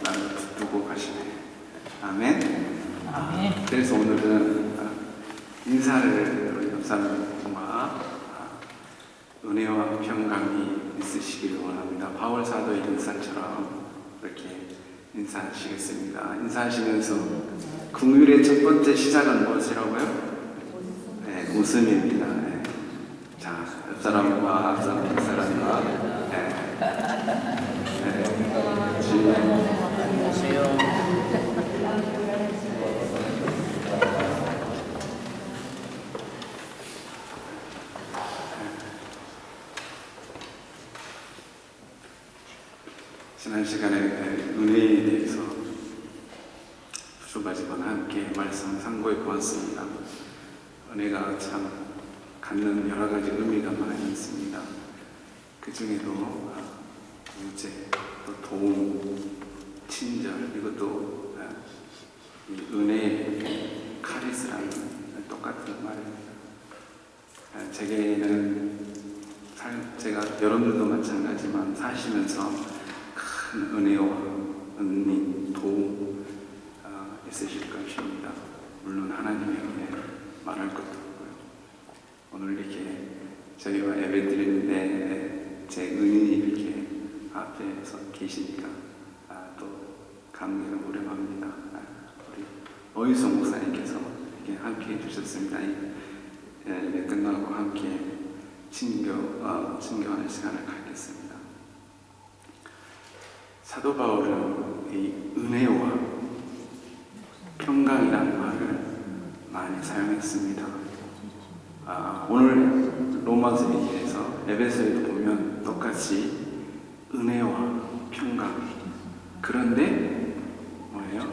나를 붙들고 가시네. 아멘. 아멘. 그래서 오늘은 인사를 우리 옆 사람과 은혜와 평강이 있으시기를 원합니다. 바울 사도의 인사처럼 이렇게 인사하시겠습니다. 인사하시면서 긍휼의 첫 번째 시작은 무엇이라고요? 네, 웃음입니다. 네. 자, 옆 사람과 앞 사람, 뒷 사람과 지난 시간에 은혜에 대해서 두 가지 번 함께 말씀 상고해 보았습니다. 은혜가 참 갖는 여러 가지 의미가 많이 있습니다. 그 중에도 구제, 또 도움, 친절, 이것도 이 은혜의 카리스라는 똑같은 말입니다. 제게는 제가 여러분들도 마찬가지지만 사시면서 큰 은혜와 은민, 도움 있으실 것입니다. 물론 하나님의 은혜 말할 것도 없고요. 오늘 이렇게 저희와 예배 드리는데 제 은인이 이렇게 앞에 서 계시니까 또 감회가 오래갑니다. 우리 어유성 목사님께서 이렇게 함께 해주셨습니다. 예배 끝나고 함께 친교하는 시간을 갖겠습니다. 사도 바울은 이 은혜와 평강이라는 말을 많이 사용했습니다. 오늘 로마서 2에서 에베소에도 보면 똑같이 은혜와 평강. 그런데 뭐예요?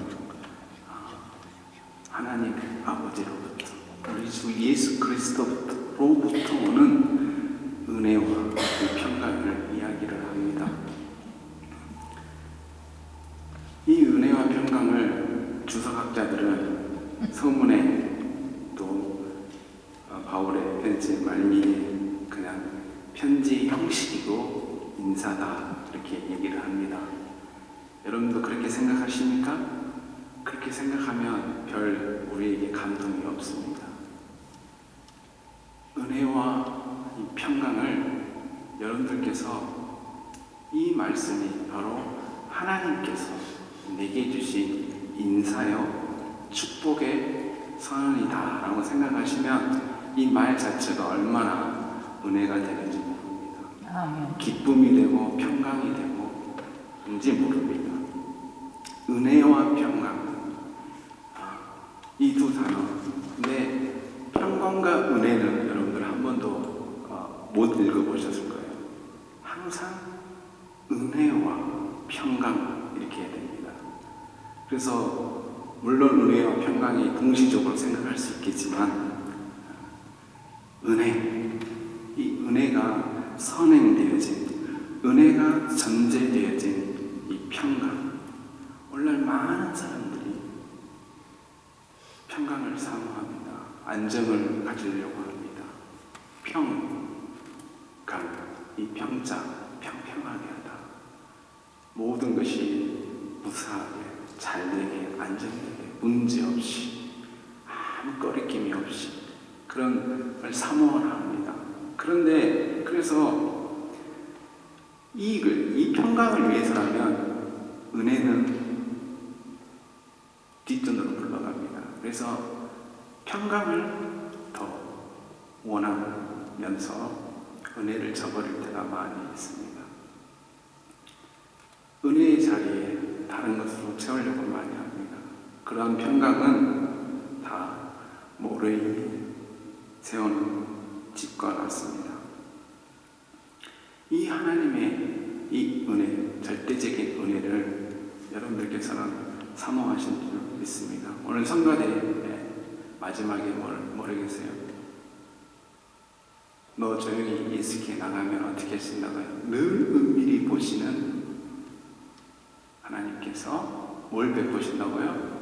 하나님 아버지로부터 우리 주 예수 그리스도로부터 오는 은혜와 그 평강을 이야기를 합니다. 이 은혜와 평강을 주석학자들은 서문에 또 바울의 편지 말미에 그냥 편지 형식이고 인사다 이렇게 얘기를 합니다. 여러분도 그렇게 생각하십니까? 그렇게 생각하면 별 우리에게 감동이 없습니다. 은혜와 이 평강을 여러분들께서 이 말씀이 바로 하나님께서 내게 주신 인사요 축복의 선언이다 라고 생각하시면 이 말 자체가 얼마나 은혜가 되는지 모릅니다. 아멘. 기쁨이 되고 평강이 되고 뭔지 모릅니다. 은혜와 평강 이 두 단어. 근데 평강과 은혜는 여러분들 한 번도 못 읽어보셨을 거예요. 항상 은혜와 평강 이렇게 해야 됩니다. 그래서 물론 은혜와 평강이 동시적으로 생각할 수 있겠지만 이 은혜가 선행되어진, 은혜가 전제되어진 이 평강. 오늘날 많은 사람들이 평강을 사모합니다. 안정을 가지려고 합니다. 이 평자, 평평하게 하다. 모든 것이 무사하게, 잘되게, 안정되게, 문제없이, 아무 꺼리낌이 없이 그런 걸 사모하라 합니다. 그런데 그래서 이 평강을 위해서라면 은혜는 뒷전으로 불러갑니다. 그래서 평강을 더 원하면서 은혜를 저버릴 때가 많이 있습니다. 은혜의 자리에 다른 것으로 채우려고 많이 합니다. 그러한 평강은 다 모래에 세우는 집과 같습니다. 이 하나님의 이 은혜, 절대적인 은혜를 여러분들께서는 사모하신 줄 믿습니다. 오늘 성가대 마지막에 모르겠어요. 너 조용히 예수께 나가면 어떻게 하신다고요? 늘 은밀히 보시는 하나님께서 뭘 베푸신다고요?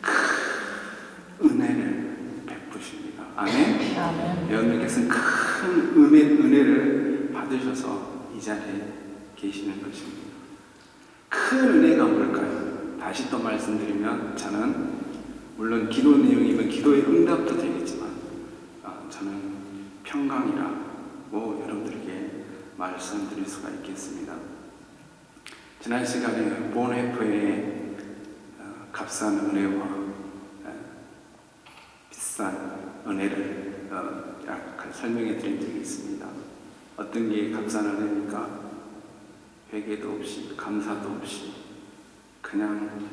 큰 은혜를 베푸십니다. 아멘? 아멘. 여러분께서는 큰 은혜를 받으셔서 이 자리에 계시는 것입니다. 큰 은혜가 뭘까요? 다시 또 말씀드리면 저는 물론 기도 내용이면 기도의 응답도 되겠지만 저는 평강이라고 여러분들에게 말씀드릴 수가 있겠습니다. 지난 시간에 본회프의 값싼 은혜와 비싼 은혜를 약간 설명해 드린 적이 있습니다. 어떤 게 값싼 은혜입니까? 회개도 없이 감사도 없이 그냥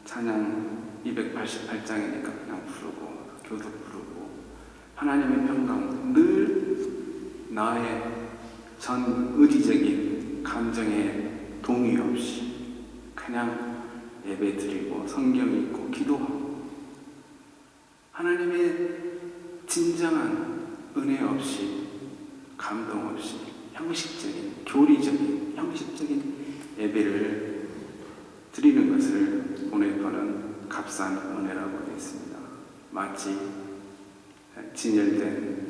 찬양 288장이니까 그냥 부르고 교도 부르고 하나님의 평강 늘 나의 전 의지적인 감정에 동의 없이 그냥 예배 드리고 성경 읽고 기도하고 하나님의 진정한 은혜 없이 감동 없이 형식적인 교리적인 형식적인 예배를 드리는 것을 본회퍼는 값싼 은혜라고 되어 있습니다. 마치 진열된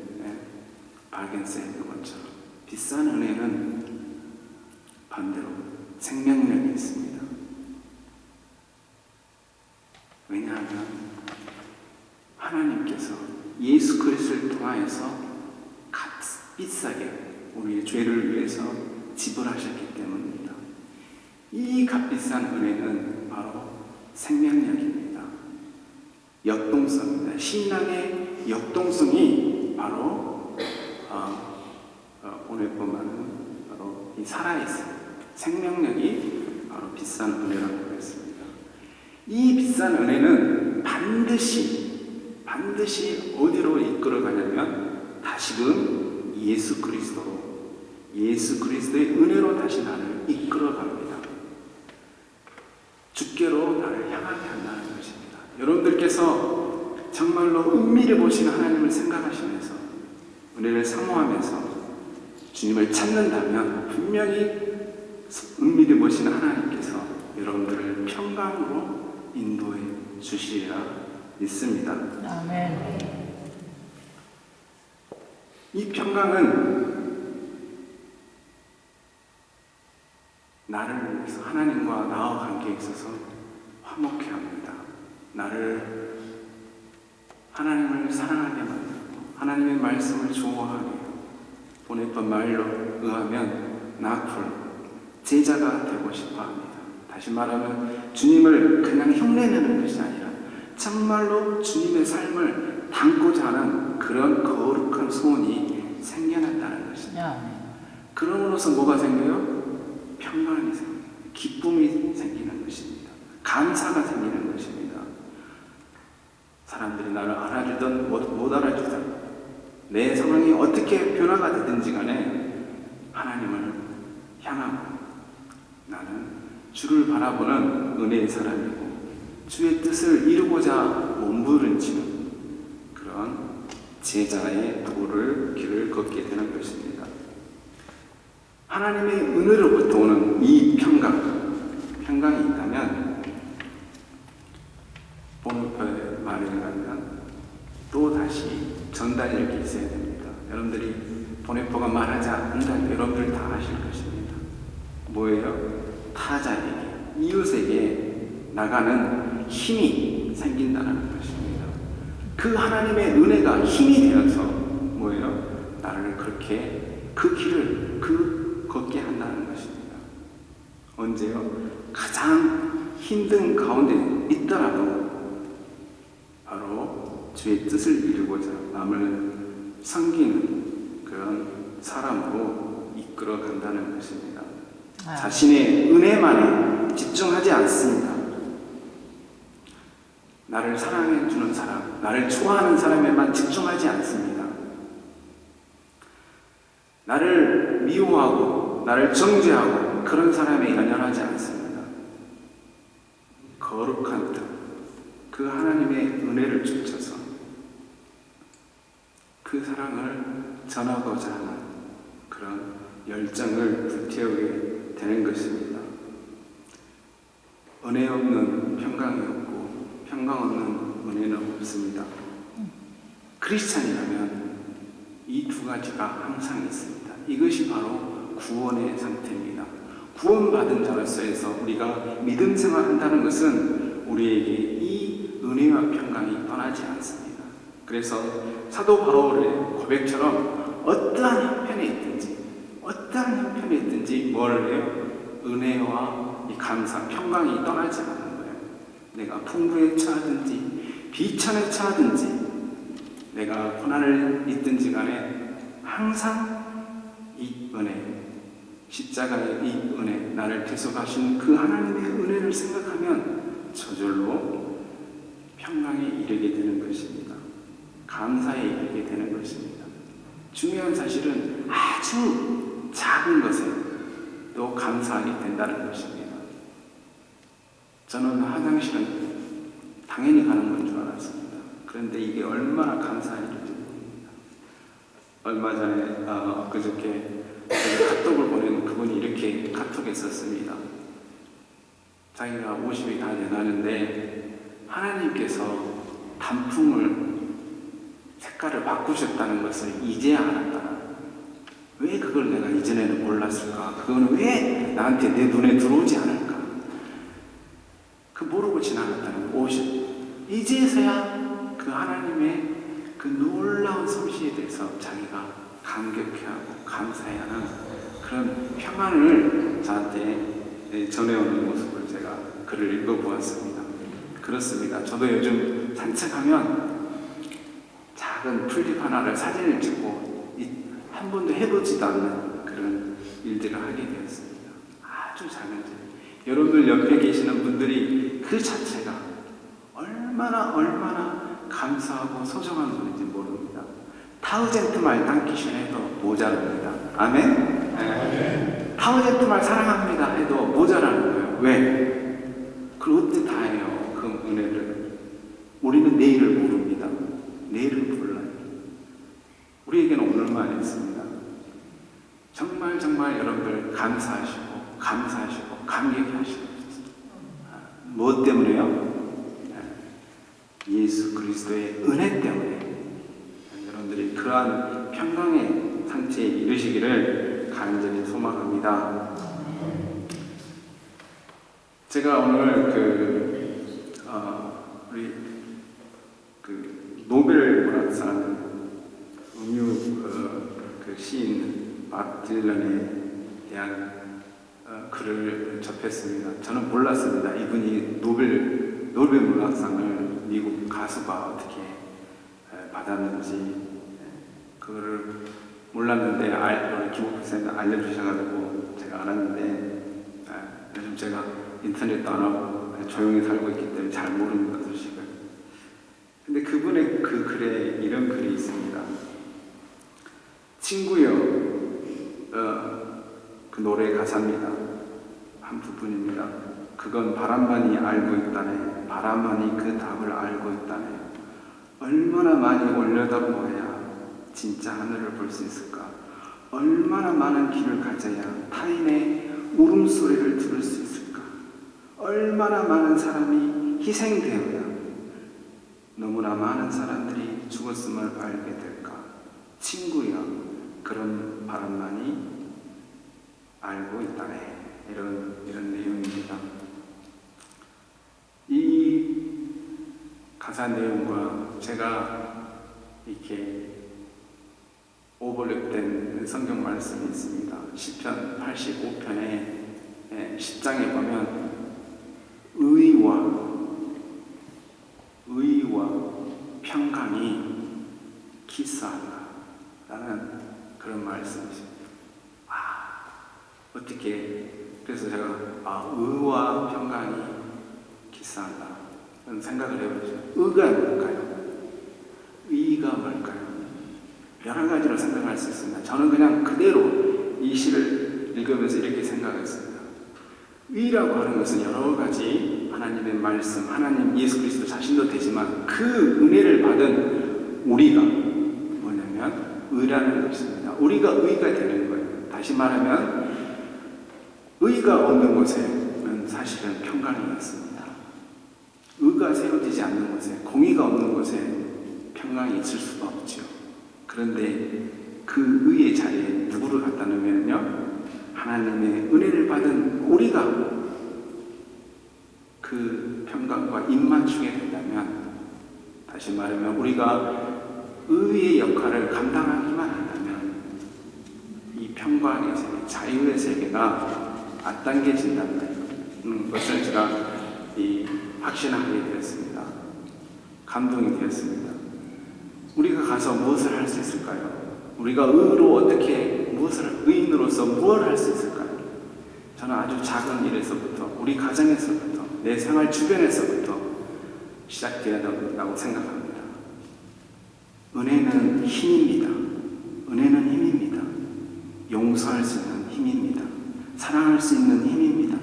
발견쌤의 것처럼 비싼 은혜는 반대로 생명력이 있습니다. 왜냐하면 하나님께서 예수 그리스도를 통하여서 값비싸게 우리의 죄를 위해서 지불하셨기 때문입니다. 이 값비싼 은혜는 바로 생명력입니다. 역동성입니다. 신앙의 역동성이 바로 오늘 보면 바로 이 살아있습니다. 생명력이 바로 비싼 은혜라고 했습니다. 이 비싼 은혜는 반드시 어디로 이끌어가냐면 다시금 예수 그리스도의 은혜로 다시 나를 이끌어갑니다. 주께로 나를 향하게 한다는 것입니다. 여러분들께서 정말로 은밀히 보시는 하나님을 생각하시면서 은혜를 사모하면서 주님을 찾는다면 분명히 은밀히 보시는 하나님께서 여러분들을 평강으로 인도해 주시리라 믿습니다. 아멘. 이 평강은 나를 위해서 하나님과 나와 관계에 있어서 화목해 합니다. 나를 하나님을 사랑하게 만들고 하나님의 말씀을 좋아하게 하고 보냈던 말로 의하면 나풀 제자가 되고 싶어 합니다. 다시 말하면 주님을 그냥 흉내내는 것이 아니라 정말로 주님의 삶을 담고자 하는 그런 거룩한 소원이 생겨난다는 것입니다. 그러므로서 뭐가 생겨요? 평강이 생겨요. 기쁨이 생기는 것입니다. 감사가 생기는 것입니다. 사람들이 나를 알아주든 못 알아주든 내 상황이 어떻게 변화가 되든지 간에 하나님을 향하고 나는 주를 바라보는 은혜의 사람이고 주의 뜻을 이루고자 몸부림치는 그런 제자의 길을 걷게 되는 것입니다. 하나님의 은혜로부터 오는 이 평강이 있다면 본문의 말에 의하면 또 다시 전달력이 있어야 됩니다. 여러분들이 본회포가 말하지 않는다면 여러분들 다 아실 것입니다. 뭐예요? 타자에게, 이웃에게 나가는 힘이 생긴다는 것입니다. 그 하나님의 은혜가 힘이 되어서 뭐예요? 나를 그렇게 그 길을 걷게 한다는 것입니다. 언제요? 가장 힘든 가운데 있더라도 바로 주의 뜻을 이루고자 남을 섬기는 그런 사람으로 이끌어 간다는 것입니다. 자신의 은혜만에 집중하지 않습니다. 나를 사랑해 주는 사람, 나를 좋아하는 사람에만 집중하지 않습니다. 나를 미워하고 나를 정죄하고 그런 사람에 연연하지 않습니다. 거룩한 뜻, 그 하나님의 은혜를 쫓아서 그 사랑을 전하고자 하는 그런 열정을 불태우게 되는 것입니다. 은혜 없는 평강이 없고 평강 없는 은혜는 없습니다. 크리스찬이라면 이 두 가지가 항상 있습니다. 이것이 바로 구원의 상태입니다. 구원받은 자로서에서 우리가 믿음 생활한다는 것은 우리에게 이 은혜와 평강이 떠나지 않습니다. 그래서 사도 바울의 고백처럼 어떠한 형편에 있든지 뭘 해요? 은혜와 이 감사, 평강이 떠나지 않는 거예요. 내가 풍부에 처하든지 비천에 처하든지 내가 고난을 있든지 간에 항상 이 은혜, 십자가의 이 은혜, 나를 대속하신 그 하나님의 은혜를 생각하면 저절로 평강에 이르게 되는 것입니다. 감사에 이르게 되는 것입니다. 중요한 사실은 아주 작은 것에 또 감사하게 된다는 것입니다. 저는 화장실은 당연히 가는 건 줄 알았습니다. 그런데 이게 얼마나 감사한 일인지 모릅니다. 얼마 전에 그저께 제가 카톡을 보내는 그분이 이렇게 카톡에 썼습니다. 자기가 50이 다 돼가는데 하나님께서 단풍을 색깔을 바꾸셨다는 것을 이제야 알았다. 왜 그걸 내가 이전에는 몰랐을까? 그거는 왜 나한테 내 눈에 들어오지 않을까? 그 모르고 지나갔다는 거. 이제서야 그 하나님의 그 놀라운 솜씨에 대해서 자기가 감격해하고 감사해하는 그런 평안을 저한테 전해오는 모습을 제가 글을 읽어보았습니다. 그렇습니다. 저도 요즘 산책하면 작은 풀잎 하나를 사진을 찍고 한 번도 해보지도 않는 그런 일들을 하게 되었습니다. 아주 작은 일. 여러분들 옆에 계시는 분들이 그 자체가 얼마나 감사하고 소중한 분인지 모릅니다. 타우젠트말 단키션 해도 모자랍니다. 아멘? 네. 타우젠트말 사랑합니다 해도 모자라는 거예요. 왜? 그걸 어떻게 다 해요? 그 은혜를. 우리는 내일을 모릅니다. 내일을 몰라요. 우리에게는 오늘만 있습니다. 정말 여러분들 감사하시고 감격하시고 무엇 때문에요? 예수 그리스도의 은혜 때문에 여러분들이 그러한 평강의 상태에 이르시기를 간절히 소망합니다. 제가 오늘 우리 노벨 문학상 그 시인 박 딜런에 대한 글을 접했습니다. 저는 몰랐습니다. 이분이 노벨 문학상을 미국 가수가 어떻게 받았는지 그거를 몰랐는데 우리 김옥표 선생님이 알려주셔가지고 제가 알았는데 요즘 제가 인터넷도 안 하고 조용히 살고 있기 때문에 잘 모릅니다, 소식을. 근데 그분의 그 글에 이런 글이 있습니다. 친구여, 그 노래 가사입니다. 한 부분입니다. 그건 바람만이 알고 있다네. 바람만이 그 답을 알고 있다네. 얼마나 많이 올려다보아야 진짜 하늘을 볼 수 있을까? 얼마나 많은 길을 가져야 타인의 울음소리를 들을 수 있을까? 얼마나 많은 사람이 희생되어야 너무나 많은 사람들이 죽었음을 알게 될까? 친구야, 그런 바람만이 알고 있다네. 이런 내용입니다. 이 가사 내용과 제가 이렇게 오버랩된 성경 말씀이 있습니다. 시편 85편에 10장에 보면 의와 평강이 키스한다 라는 그런 말씀이십니다. 어떻게 그래서 제가 의와 평강이 키스한다 그런 생각을 해보죠. 의가 뭘까요? 의가 뭘까요? 여러 가지로 생각할 수 있습니다. 저는 그냥 그대로 이 시를 읽으면서 이렇게 생각했습니다. 의라고 하는 것은 여러 가지 하나님의 말씀, 하나님 예수 그리스도 자신도 되지만 그 은혜를 받은 우리가 뭐냐면 의라는 것입니다. 우리가 의가 되는 거예요. 다시 말하면 의가 없는 곳에는 사실은 평강이 있습니다. 의가 세워지지 않는 곳에, 공의가 없는 곳에 평강이 있을 수가 없죠. 그런데 그 의의 자리에 누구를 갖다 놓으면요? 하나님의 은혜를 받은 우리가 그 평강과 입맞추게 된다면, 다시 말하면 우리가 의의 역할을 감당하기만 한다면 이 평강의 세계, 자유의 세계가 앞당겨진다는 것을 제가 확신하게 되었습니다. 감동이 되었습니다. 우리가 가서 무엇을 할 수 있을까요? 우리가 의로 어떻게 의인으로서 무엇을 할 수 있을까요? 저는 아주 작은 일에서부터, 우리 가정에서부터, 내 생활 주변에서부터 시작되어야 된다고 생각합니다. 은혜는 힘입니다. 은혜는 힘입니다. 용서할 수 있는 힘입니다. 사랑할 수 있는 힘입니다.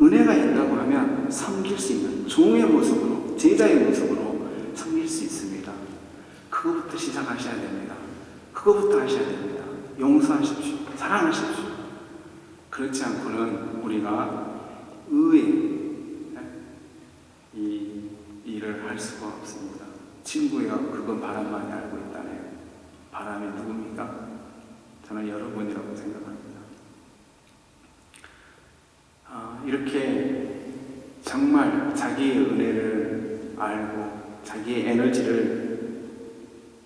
은혜가 있다고 하면 섬길 수 있는 종의 모습으로, 제자의 모습으로 섬길 수 있습니다. 그거부터 시작하셔야 됩니다. 그거부터 하셔야 됩니다. 용서하십시오. 사랑하십시오. 그렇지 않고는 우리가 의의 이 일을 할 수가 없습니다. 친구여, 그건 바람만이 알고 있다네요. 바람이 누굽니까? 저는 여러분이라고 생각합니다. 이렇게 정말 자기의 은혜를 알고 자기의 에너지를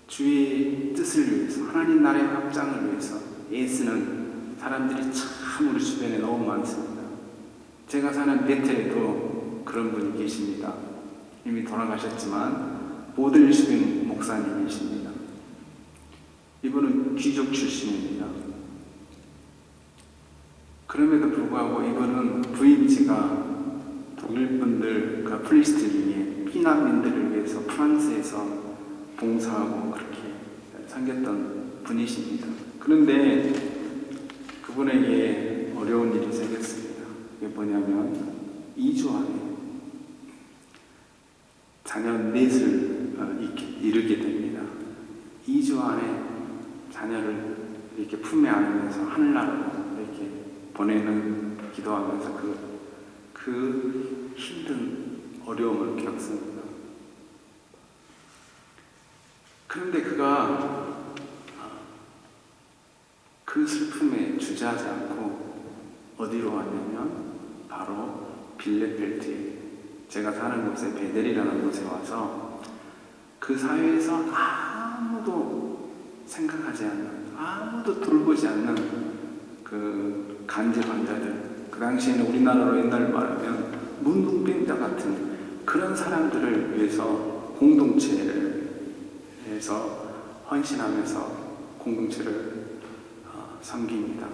주의 뜻을 위해서, 하나님 나라의 확장을 위해서 애쓰는 사람들이 참 우리 주변에 너무 많습니다. 제가 사는 베텔에도 그런 분이 계십니다. 이미 돌아가셨지만 보들슈빙 목사님이십니다. 이분은 귀족 출신입니다. 그럼에도 불구하고 이분은 부임지가 독일 분들, 그 플리스틴의 피난민들을 위해서 프랑스에서 봉사하고 그렇게 섬겼던 분이십니다. 그런데 그분에게 어려운 일이 생겼습니다. 그게 뭐냐면 2주 안에 자녀 넷을 이루게 됩니다. 2주 안에 자녀를 이렇게 품에 안으면서 하늘나라로 이렇게 보내는, 기도하면서 그 힘든 어려움을 겪습니다. 그런데 그가 그 슬픔에 주저하지 않고 어디로 왔냐면 바로 빌레펠트에, 제가 사는 곳에 베델이라는 곳에 와서 그 사회에서 아무도 생각하지 않는, 아무도 돌보지 않는 그 간제 환자들, 그 당시에는 우리나라로 옛날 말하면 문둥병자 같은 그런 사람들을 위해서 공동체를 해서 헌신하면서 공동체를 섬깁니다.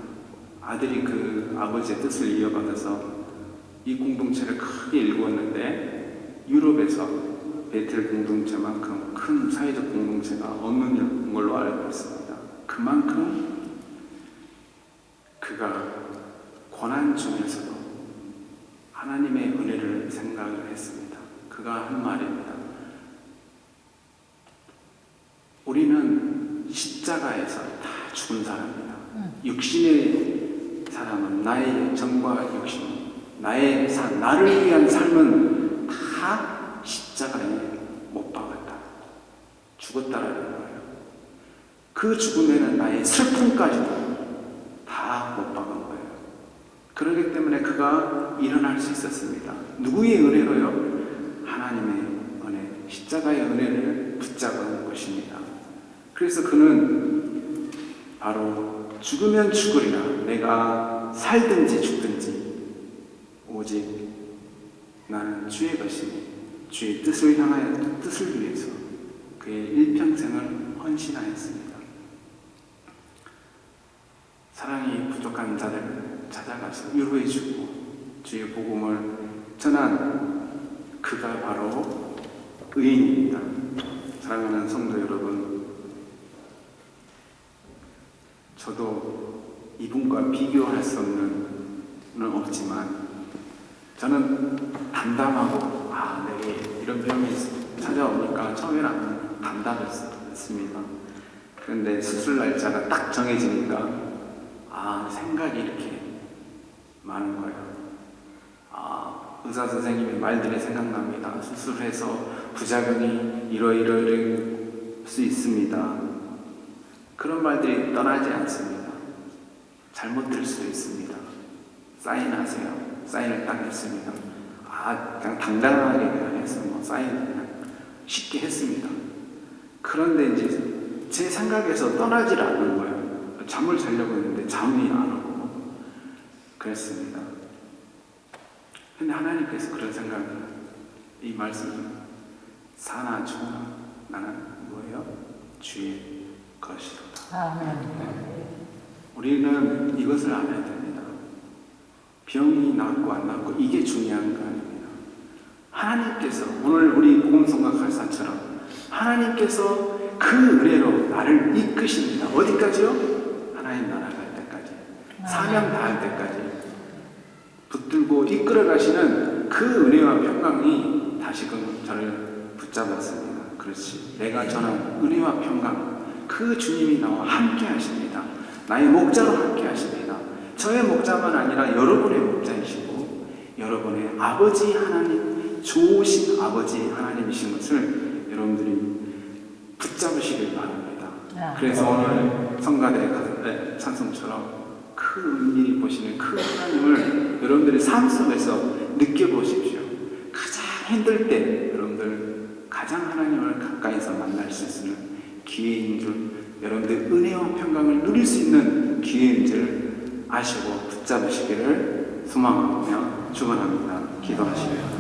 아들이 그 아버지의 뜻을 이어받아서 이 공동체를 크게 일구었는데, 유럽에서 베텔 공동체만큼 큰 사회적 공동체가 없는 걸로 알고 있습니다. 그만큼 그가 고난 중에서도 하나님의 은혜를 생각을 했습니다. 그가 한 말입니다. 우리는 십자가에서 다 죽은 사람이다. 육신의 사람은, 나의 정과 육신, 나를 위한 삶은 다 십자가에 못 박았다. 죽었다라는 거예요. 그 죽음에는 나의 슬픔까지도 다 못 박은 거예요. 그렇기 때문에 그가 일어날 수 있었습니다. 누구의 은혜로요? 하나님의 은혜, 십자가의 은혜를 붙잡은 것입니다. 그래서 그는 바로 죽으면 죽으리라, 내가 살든지 죽든지 오직 나는 주의 것이니 주의 뜻을 향하여, 뜻을 위해서 그의 일평생을 헌신하였습니다. 사랑이 부족한 자들을 찾아가서 위로해주고 주의 복음을 전한 그가 바로 의인입니다. 사랑하는 성도 여러분, 저도 이분과 비교할 수 없는 없지만 저는 담담하고, 내게 이런 병이 찾아오니까 처음에는 담담했습니다. 그런데 수술 날짜가 딱 정해지니까 생각이 이렇게 많은 거예요. 의사 선생님의 말들이 생각납니다. 수술해서 부작용이 이럴 수 있습니다. 그런 말들이 떠나지 않습니다. 잘못 들 수도 있습니다. 사인하세요. 사인을 딱 했습니다. 그냥 당당하게 그냥 해서 사인 그냥 쉽게 했습니다. 그런데 이제 제 생각에서 떠나질 않는 거예요. 잠을 자려고 했는데 잠이 안 오고 그랬습니다. 근데 하나님께서 그런 생각을, 이 말씀을, 사나 초나 나는 뭐예요? 주의 것이로다. 아멘. 우리는 이것을 알아야 됩니다. 병이 낫고 안 낫고 이게 중요한 거 아닙니다. 하나님께서 오늘 우리 복음성과 갈사처럼 하나님께서 그 은혜로 나를 이끄십니다. 어디까지요? 하나님 나라 갈 때까지, 사명 다할 때까지 붙들고 이끌어 가시는 그 은혜와 평강이 다시금 저를 붙잡았습니다. 그렇지, 내가 전한 은혜와 평강, 그 주님이 나와 함께 하십니다. 나의 목자로 함께 하십니다. 저의 목자만 아니라 여러분의 목자이시고 여러분의 아버지 하나님, 좋으신 아버지 하나님이신 것을 여러분들이 붙잡으시길 바랍니다. 그래서 오늘 성가대 찬송처럼 그 은밀히 보시는 그 하나님을 여러분들의 삶 속에서 느껴보십시오. 가장 힘들 때 여러분들 가장 하나님을 가까이서 만날 수 있는 기회인 줄, 여러분들 은혜와 평강을 누릴 수 있는 기회인 줄 아시고 붙잡으시기를 소망하며 축원합니다. 기도하시고요.